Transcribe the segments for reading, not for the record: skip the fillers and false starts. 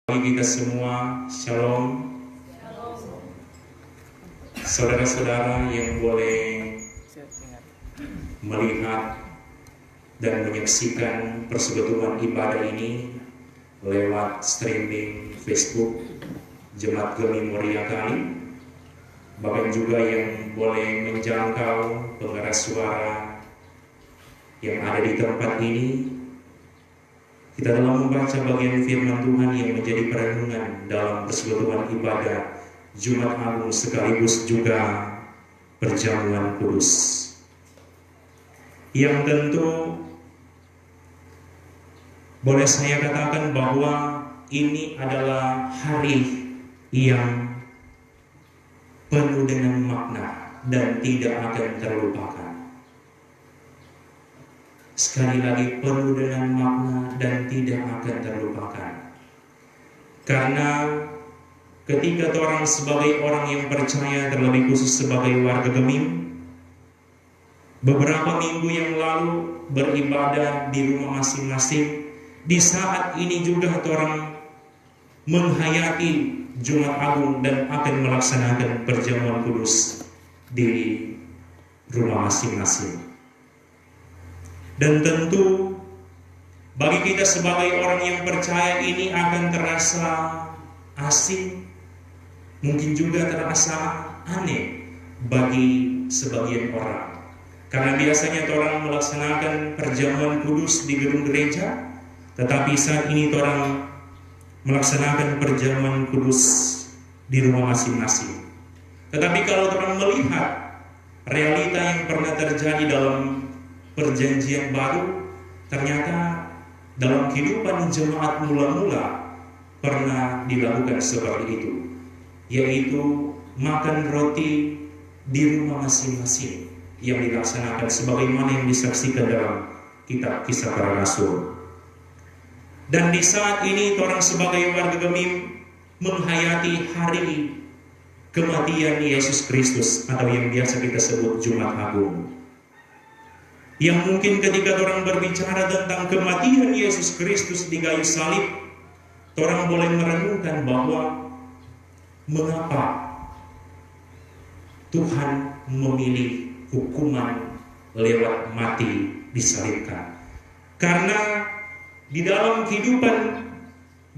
Bagi kita semua, Shalom. Saudara-saudara yang boleh melihat dan menyaksikan persekutuan ibadah ini lewat streaming Facebook Jemaat Gemi Muria Kali, bahkan juga yang boleh menjangkau pengeras suara yang ada di tempat ini. Kita telah membaca bagian firman Tuhan yang menjadi perenungan dalam persekutuan ibadah Jumat Agung sekaligus juga perjamuan kudus. Yang tentu boleh saya katakan bahwa ini adalah hari yang penuh dengan makna dan tidak akan terlupakan. Sekali lagi, penuh dengan makna dan tidak akan terlupakan. Karena ketika orang sebagai orang yang percaya, terlebih khusus sebagai warga Gemim, beberapa minggu yang lalu beribadah di rumah masing-masing, di saat ini juga orang menghayati Jumat Agung dan akan melaksanakan perjamuan kudus di rumah masing-masing. Dan tentu bagi kita sebagai orang yang percaya ini akan terasa asing, mungkin juga terasa aneh bagi sebagian orang. Karena biasanya orang melaksanakan perjamuan kudus di gedung gereja, tetapi saat ini orang melaksanakan perjamuan kudus di rumah masing-masing. Tetapi kalau orang melihat realita yang pernah terjadi dalam Perjanjian Baru, ternyata dalam kehidupan jemaat mula-mula pernah dilakukan seperti itu, yaitu makan roti di rumah masing-masing yang dilaksanakan sebagaimana yang disaksikan dalam kitab Kisah Para Rasul. Dan di saat ini orang sebagai warga Gemim menghayati hari kematian Yesus Kristus atau yang biasa kita sebut Jumat Agung. Yang mungkin ketika orang berbicara tentang kematian Yesus Kristus di kayu salib, orang boleh merenungkan bahwa mengapa Tuhan memilih hukuman lewat mati disalibkan. Karena di dalam kehidupan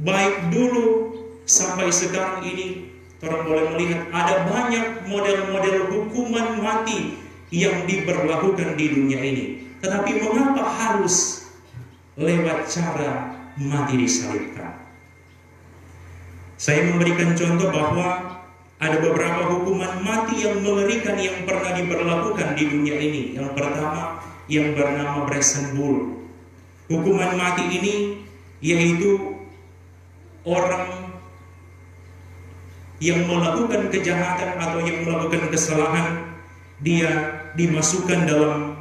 baik dulu sampai sekarang ini, orang boleh melihat ada banyak model-model hukuman mati yang diberlakukan di dunia ini. Tetapi mengapa harus lewat cara mati disalibkan? Saya memberikan contoh bahwa ada beberapa hukuman mati yang mengerikan yang pernah diberlakukan di dunia ini. Yang pertama yang bernama brazen bull. Hukuman mati ini yaitu orang yang melakukan kejahatan atau yang melakukan kesalahan, dia dimasukkan dalam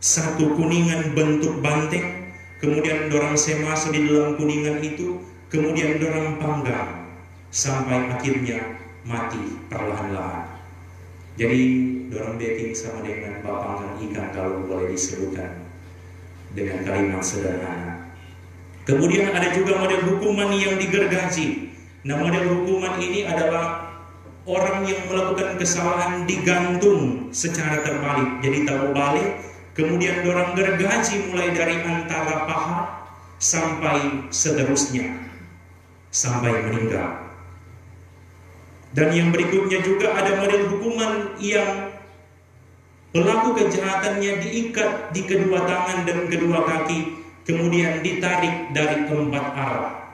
satu kuningan bentuk banteng, kemudian dorang masuk di dalam kuningan itu, kemudian dorang panggang sampai akhirnya mati perlahan-lahan. Jadi dorang dating sama dengan panggang ikan kalau boleh disebutkan dengan kalimat sederhana. Kemudian ada juga model hukuman yang digergaji. Nah, model hukuman ini adalah orang yang melakukan kesalahan digantung secara terbalik, jadi tahu balik, kemudian dorang gergaji mulai dari antara paha sampai seterusnya, sampai meninggal. Dan yang berikutnya juga ada model hukuman yang pelaku kejahatannya diikat di kedua tangan dan kedua kaki, kemudian ditarik dari 4 arah.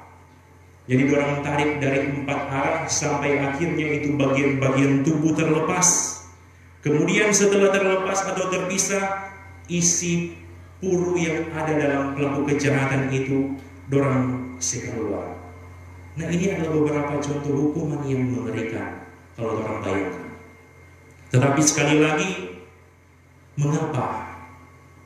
Jadi orang tarik dari 4 arah sampai akhirnya itu bagian-bagian tubuh terlepas. Kemudian setelah terlepas atau terpisah, isi puru yang ada dalam pelaku kejahatan itu dorang keluar. Nah, ini adalah beberapa contoh hukuman yang mengerikan kalau orang bayangkan. Tetapi sekali lagi, mengapa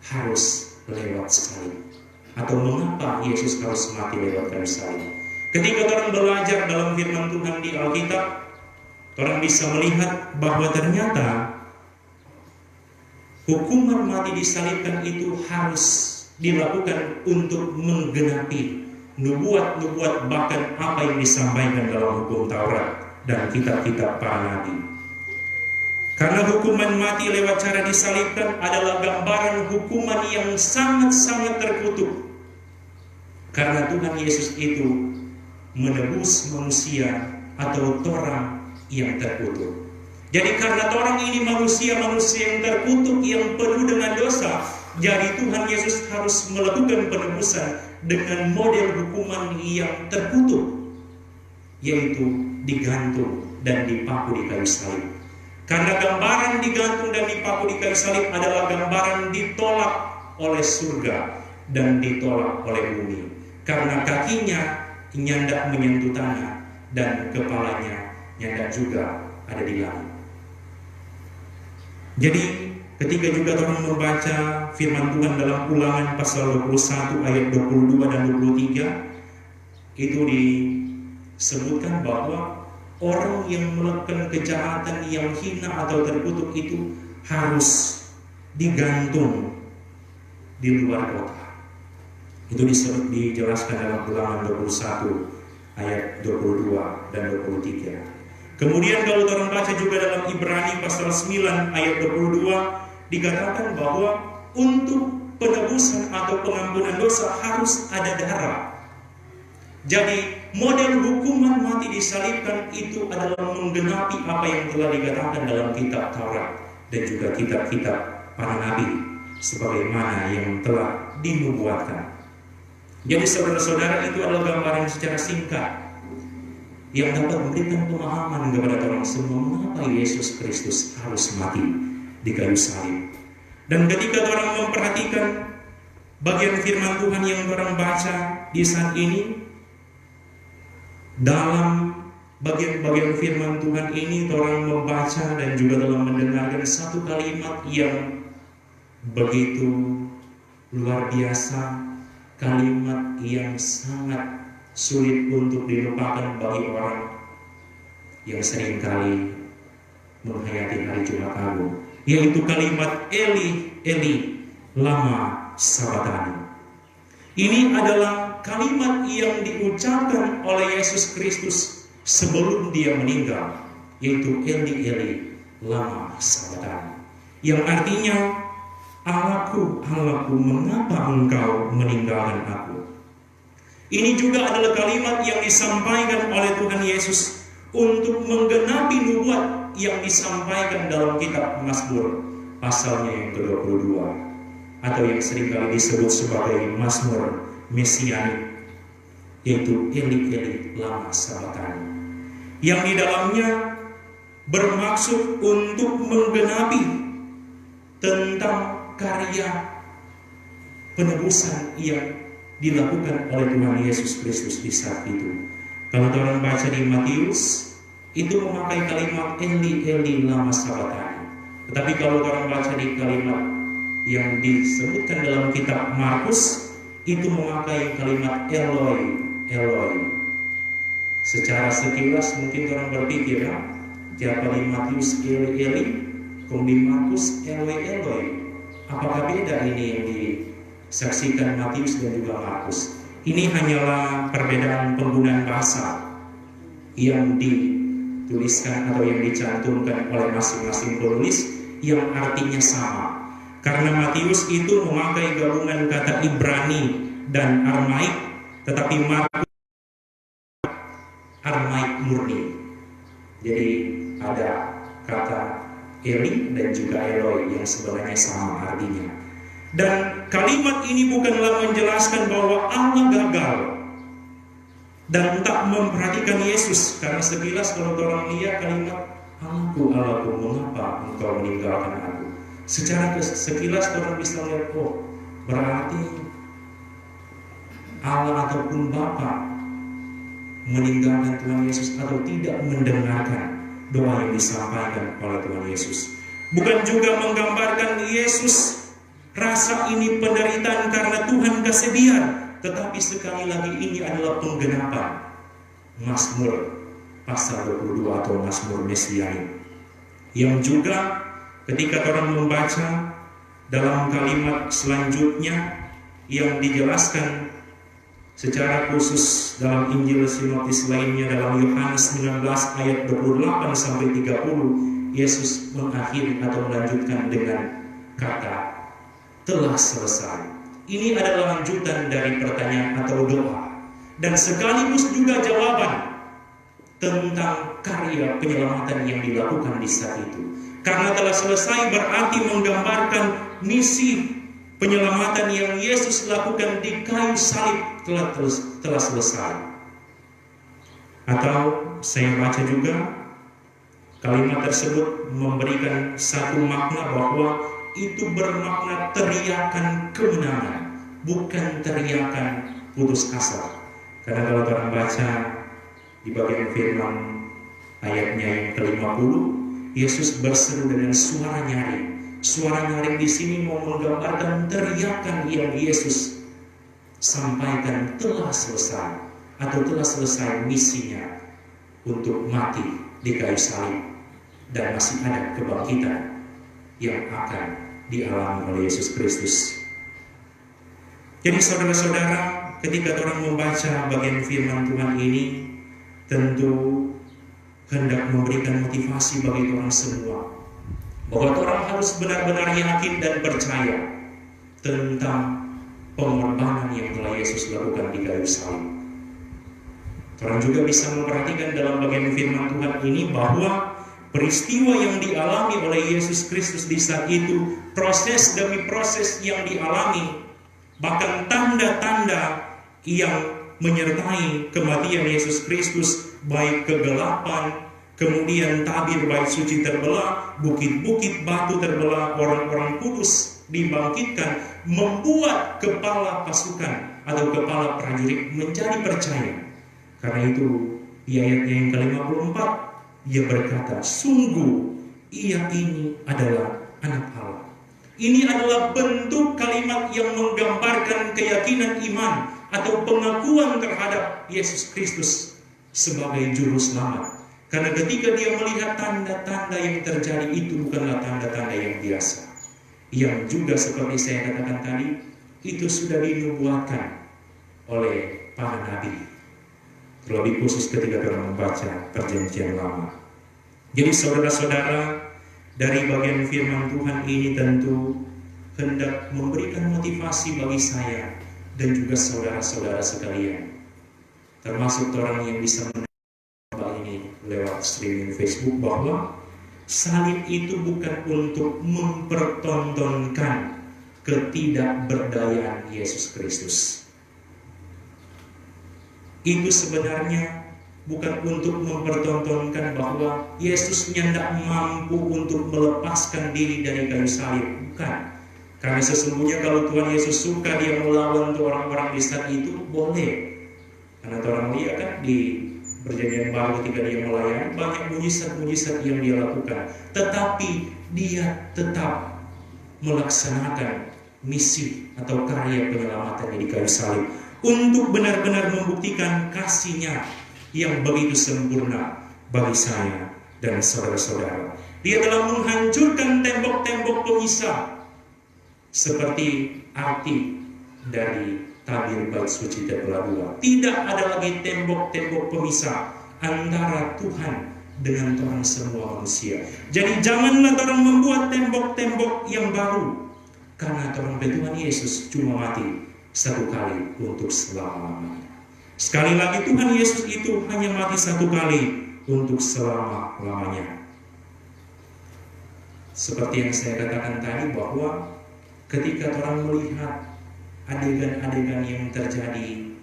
harus lewat salib? Atau mengapa Yesus harus mati lewat kayu salib? Ketika orang belajar dalam firman Tuhan di Alkitab, orang bisa melihat bahwa ternyata hukuman mati disalibkan itu harus dilakukan untuk menggenapi nubuat-nubuat, bahkan apa yang disampaikan dalam hukum Taurat dan kitab-kitab para nabi. Karena hukuman mati lewat cara disalibkan adalah gambaran hukuman yang sangat-sangat terkutuk. Karena Tuhan Yesus itu menebus manusia atau orang yang terkutuk. Jadi karena orang ini manusia yang terkutuk, yang penuh dengan dosa, jadi Tuhan Yesus harus melakukan penebusan dengan model hukuman yang terkutuk, yaitu digantung dan dipaku di kayu salib. Karena gambaran digantung dan dipaku di kayu salib adalah gambaran ditolak oleh surga dan ditolak oleh bumi. Karena kakinya nyandak menyentuh tanah dan kepalanya nyandak juga ada di langit. Jadi ketika juga orang membaca firman Tuhan dalam Ulangan pasal 21 ayat 22 dan 23, itu disebutkan bahwa orang yang melakukan kejahatan yang hina atau terkutuk itu harus digantung di luar kota. Itu dijelaskan dalam Ulangan 21 ayat 22 dan 23. Kemudian kalau orang baca juga dalam Ibrani pasal 9 ayat 22, dikatakan bahwa untuk penebusan atau pengampunan dosa harus ada darah. Jadi model hukuman mati disalibkan itu adalah menggenapi apa yang telah dikatakan dalam kitab Taurat dan juga kitab-kitab para nabi sebagaimana yang telah dinubuatkan. Jadi saudara-saudara, itu adalah gambaran secara singkat yang dapat memberikan pemahaman kepada orang semua mengapa Yesus Kristus harus mati di kayu salib. Dan ketika orang memperhatikan bagian firman Tuhan yang orang baca di saat ini, dalam bagian-bagian firman Tuhan ini orang membaca dan juga dalam mendengarkan satu kalimat yang begitu luar biasa, kalimat yang sangat sulit untuk dilupakan bagi orang yang seringkali menghayati hari Jumat Agung, yaitu kalimat Eli, Eli, lama sabachthani. Ini adalah kalimat yang diucapkan oleh Yesus Kristus sebelum dia meninggal, yaitu Eli, Eli, lama sabachthani, yang artinya Allahku, Allahku, mengapa engkau meninggalkan aku? Ini juga adalah kalimat yang disampaikan oleh Tuhan Yesus untuk menggenapi nubuat yang disampaikan dalam kitab Mazmur pasalnya yang ke-22, atau yang seringkali disebut sebagai Mazmur Mesianik, yaitu Eli, Eli, lama sabachthani, yang di dalamnya bermaksud untuk menggenapi tentang karya penebusan yang dilakukan oleh Tuhan Yesus Kristus di saat itu. Kalau orang baca di Matius, itu memakai kalimat Eli, Eli, lama sabachthani. Tetapi kalau orang baca di kalimat yang disebutkan dalam kitab Markus, itu memakai kalimat Eloi, Eloi. Secara sekilas mungkin orang berpikir, siapa di Matius Eli, Eli, kemudian Markus Eloi, Eloi. Apakah beda ini yang disaksikan Matius dan juga Markus? Ini hanyalah perbedaan penggunaan bahasa yang dituliskan atau yang dicantumkan oleh masing-masing penulis yang artinya sama. Karena Matius itu memakai gabungan kata Ibrani dan Aramaik, tetapi Markus Aramaik murni. Jadi ada kata Eli dan juga Eloi yang sebenarnya sama artinya. Dan kalimat ini bukanlah menjelaskan bahwa Allah gagal dan tak memperhatikan Yesus, karena sekilas kalau orang lihat kalimat Allahku, Allahku, mengapa engkau meninggalkan aku? Secara sekilas orang bisa lihat, oh berarti Allah ataupun Bapa meninggalkan Tuhan Yesus atau tidak mendengarkan doa yang disampaikan oleh Tuhan Yesus. Bukan juga menggambarkan Yesus rasa ini penderitaan karena Tuhan kasih biar, tetapi sekali lagi ini adalah penggenapan Mazmur pasal 22 atau Mazmur Mesianik, yang juga ketika orang membaca dalam kalimat selanjutnya yang dijelaskan Secara khusus dalam Injil sinoptis lainnya dalam Yohanes 19 ayat 28 sampai 30, Yesus mengakhiri atau melanjutkan dengan kata telah selesai. Ini adalah lanjutan dari pertanyaan atau doa dan sekaligus juga jawaban tentang karya penyelamatan yang dilakukan di saat itu. Karena telah selesai berarti menggambarkan misi penyelamatan yang Yesus lakukan di kayu salib telah selesai. Atau saya baca juga kalimat tersebut memberikan satu makna bahwa itu bermakna teriakan kemenangan, bukan teriakan putus asa. Karena kalau orang baca di bagian firman ayatnya yang ke-50, Yesus berseru dengan suara nyaring. Suara nyaring di sini mau menggambarkan teriakan yang Yesus sampaikan telah selesai atau telah selesai misinya untuk mati di kayu salib dan masih ada kebangkitan yang akan dialami oleh Yesus Kristus. Jadi saudara-saudara, ketika orang membaca bagian firman Tuhan ini, tentu hendak memberikan motivasi bagi orang semua bahwa orang harus benar-benar yakin dan percaya tentang pengorbanan yang telah Yesus lakukan di kayu salib. Orang juga bisa memperhatikan dalam bagian firman Tuhan ini bahwa peristiwa yang dialami oleh Yesus Kristus di saat itu, proses demi proses yang dialami, bahkan tanda-tanda yang menyertai kematian Yesus Kristus, baik kegelapan, kemudian tabir bait suci terbelah, bukit-bukit batu terbelah, orang-orang kudus dibangkitkan, membuat kepala pasukan atau kepala prajurit menjadi percaya. Karena itu di ayatnya yang ke-54 ia berkata, sungguh ia ini adalah anak Allah. Ini adalah bentuk kalimat yang menggambarkan keyakinan iman atau pengakuan terhadap Yesus Kristus sebagai juru selamat. Karena ketika dia melihat tanda-tanda yang terjadi itu bukanlah tanda-tanda yang biasa, yang juga seperti saya katakan tadi, itu sudah dinubuatkan oleh para nabi, terlebih khusus ketika kita membaca perjanjian lama. Jadi saudara-saudara, dari bagian firman Tuhan ini tentu hendak memberikan motivasi bagi saya dan juga saudara-saudara sekalian, termasuk orang yang bisa ini lewat streaming Facebook, bahwa salib itu bukan untuk mempertontonkan ketidakberdayaan Yesus Kristus. Itu sebenarnya bukan untuk mempertontonkan bahwa Yesus tidak mampu untuk melepaskan diri dari kayu salib, bukan. Karena sesungguhnya kalau Tuhan Yesus suka dia melawan orang-orang di saat itu, boleh. Karena orang lihat kan di Perjanjian Baru ketika dia melayani, banyak mujizat-mujizat yang dia lakukan, tetapi dia tetap melaksanakan misi atau karya penyelamatannya di kayu salib untuk benar-benar membuktikan kasih-Nya yang begitu sempurna bagi saya dan saudara-saudara. Dia telah menghancurkan tembok-tembok pemisah, seperti arti dari tabir bait suci terbelah dua. Tidak ada lagi tembok-tembok pemisah antara Tuhan dengan orang semua manusia. Jadi janganlah orang membuat tembok-tembok yang baru, karena orang Tuhan Yesus cuma mati satu kali untuk selama-lamanya. Sekali lagi, Tuhan Yesus itu hanya mati satu kali untuk selama-lamanya. Seperti yang saya katakan tadi, bahwa ketika orang melihat adegan-adegan yang terjadi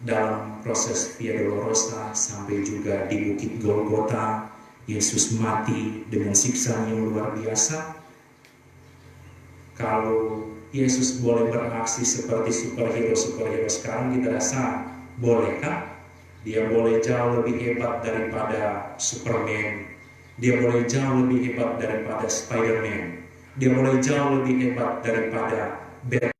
dalam proses Via Dolorosa sampai juga di Bukit Golgota, Yesus mati dengan siksaan yang luar biasa. Kalau Yesus boleh beraksi seperti superhero sekarang, kita rasa bolehkah? Dia boleh jauh lebih hebat daripada Superman, dia boleh jauh lebih hebat daripada Spiderman, dia boleh jauh lebih hebat daripada Batman,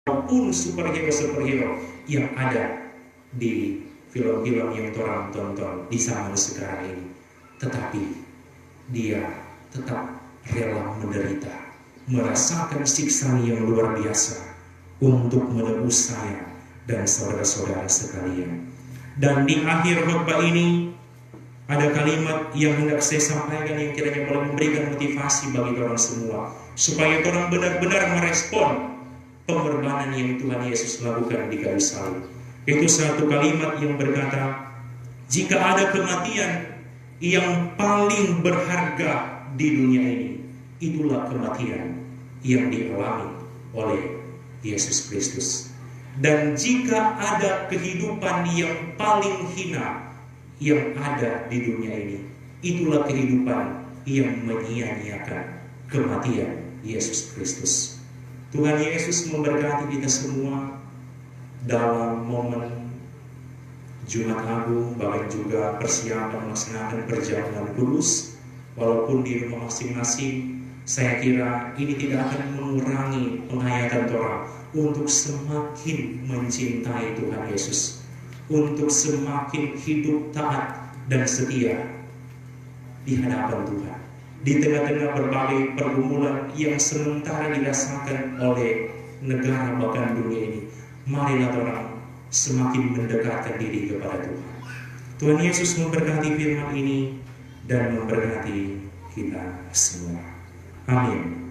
maupun superhero yang ada di film-film yang orang tonton di zaman sekarang ini. Tetapi dia tetap rela menderita, merasakan siksaan yang luar biasa untuk menebus saya dan saudara-saudara sekalian. Dan di akhir khotbah ini ada kalimat yang hendak saya sampaikan yang kiranya boleh memberikan motivasi bagi orang semua, supaya orang benar-benar merespon pengorbanan yang Tuhan Yesus lakukan di kayu salib. Itu satu kalimat yang berkata, jika ada kematian yang paling berharga di dunia ini, itulah kematian yang dialami oleh Yesus Kristus. Dan jika ada kehidupan yang paling hina yang ada di dunia ini, itulah kehidupan yang menyia-nyiakan kematian Yesus Kristus. Tuhan Yesus memberkati kita semua dalam momen Jumat Agung, bahkan juga persiapan melaksanakan perjalanan kudus. Walaupun di rumah masing-masing, saya kira ini tidak akan mengurangi penghayatan orang untuk semakin mencintai Tuhan Yesus, untuk semakin hidup taat dan setia di hadapan Tuhan, di tengah-tengah berbagai pergumulan yang sementara dirasakan oleh negara bahkan dunia ini. Marilah orang semakin mendekatkan diri kepada Tuhan. Tuhan Yesus memberkati firman ini dan memberkati kita semua. Amin.